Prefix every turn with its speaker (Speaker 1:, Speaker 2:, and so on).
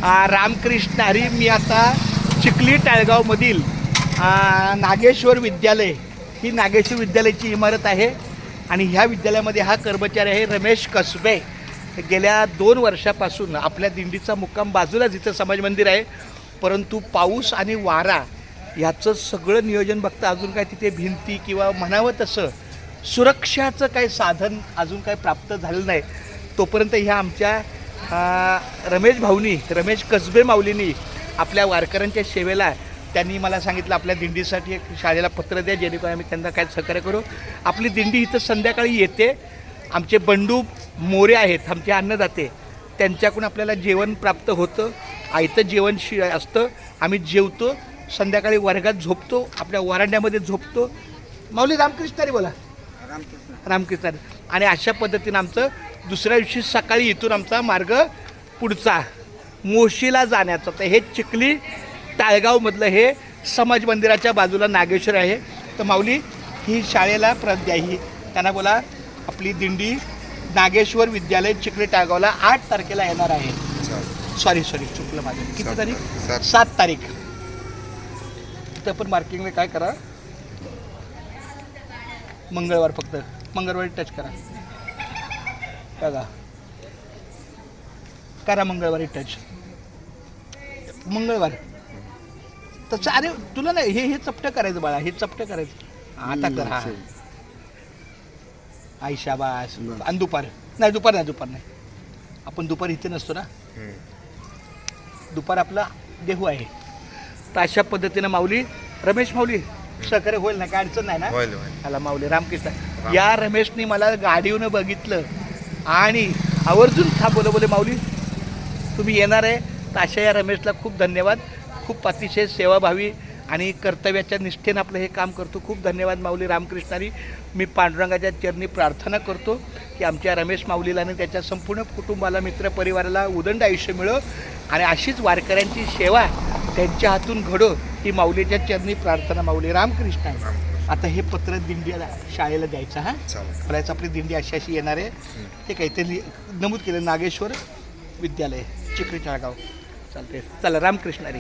Speaker 1: रामकृष्ण हरी. मी आता चिखली टाळगावमधील नागेश्वर विद्यालय ही नागेश्वर विद्यालयाची इमारत आहे आणि ह्या विद्यालयामध्ये हा कर्मचारी आहे रमेश कसबे. गेल्या 2 वर्षापासून आपल्या दिंडीचा मुक्काम बाजूलाच इथं समाज मंदिर आहे, परंतु पाऊस आणि वारा ह्याचं सगळं नियोजन बघता अजून काय तिथे भिंती किंवा म्हणावं तसं सुरक्षाचं काही साधन अजून काही प्राप्त झालं नाही. तोपर्यंत ह्या आमच्या रमेश कसबे माऊलींनी आपल्या वारकऱ्यांच्या सेवेला त्यांनी मला सांगितलं आपल्या दिंडीसाठी एक शाळेला पत्र द्या जेणेकरून आम्ही त्यांना काय सहकार्य करू. आपली दिंडी इथं संध्याकाळी येते. आमचे बंडू मोरे आहेत आमचे अन्नदाते, त्यांच्याकडून आपल्याला जेवण प्राप्त होतं. आयतं जेवण असतं. आम्ही जेवतो, संध्याकाळी वर्गात झोपतो, आपल्या वरांड्यामध्ये झोपतो. माऊली रामकृष्णारी बोला. रामकृष्णारी. आणि अशा पद्धतीनं आमचं दुसऱ्या दिवशी सकाळी इथून आमचा मार्ग पुढचा मोशीला जाण्याचा. तर हे चिखली टाळगावमधलं हे समाज मंदिराच्या बाजूला नागेश्वर आहे. तर माऊली ही शाळेला प्रत द्या. ही त्यांना बोला आपली दिंडी नागेश्वर विद्यालय चिखली टाळगावला 8 तारखेला येणार आहे. सॉरी चुकलं माझं. किती तारीख? 7 तारीख. इथं पण मार्किंगला काय करा, मंगळवार, फक्त मंगळवारी टच करा बघा, करा मंगळवारी टच. मंगळवार तसं. अरे तुला नाही हे चपटं करायचं बाळा, हे चपटं करायचं. आता कर. हा आई शाबास. आणि दुपार नाही, आपण दुपार इथे नसतो ना, दुपार आपला देहू आहे. तर अशा पद्धतीनं माऊली रमेश माऊली सहकार्य होईल ना, काय अडचण नाही ना. आला माऊली रामकृष्ण. या रमेशनी मला गाडीवरून बघितलं आणि आवर्जून बोले माऊली तुम्ही येणार आहे. तर अशा या रमेशला खूप धन्यवाद. खूप अतिशय सेवाभावी आणि कर्तव्याच्या निष्ठेनं आपलं हे काम करतो. खूप धन्यवाद माऊली रामकृष्णारी. मी पांडुरंगाच्या चरणी प्रार्थना करतो की आमच्या रमेश माऊलीला आणि त्याच्या संपूर्ण कुटुंबाला, मित्रपरिवाराला उदंड आयुष्य मिळो आणि अशीच वारकऱ्यांची सेवा त्यांच्या हातून घडो ही माऊलीच्या चरणी प्रार्थना. माऊली रामकृष्ण. आता हे पत्र दिंडीला शाळेला द्यायचं. हां बोलायचं आपली दिंडी अशी येणार आहे. हे काहीतरी नमूद केलं नागेश्वर विद्यालय चिखली टाळगाव. चालते. चला रामकृष्णारी.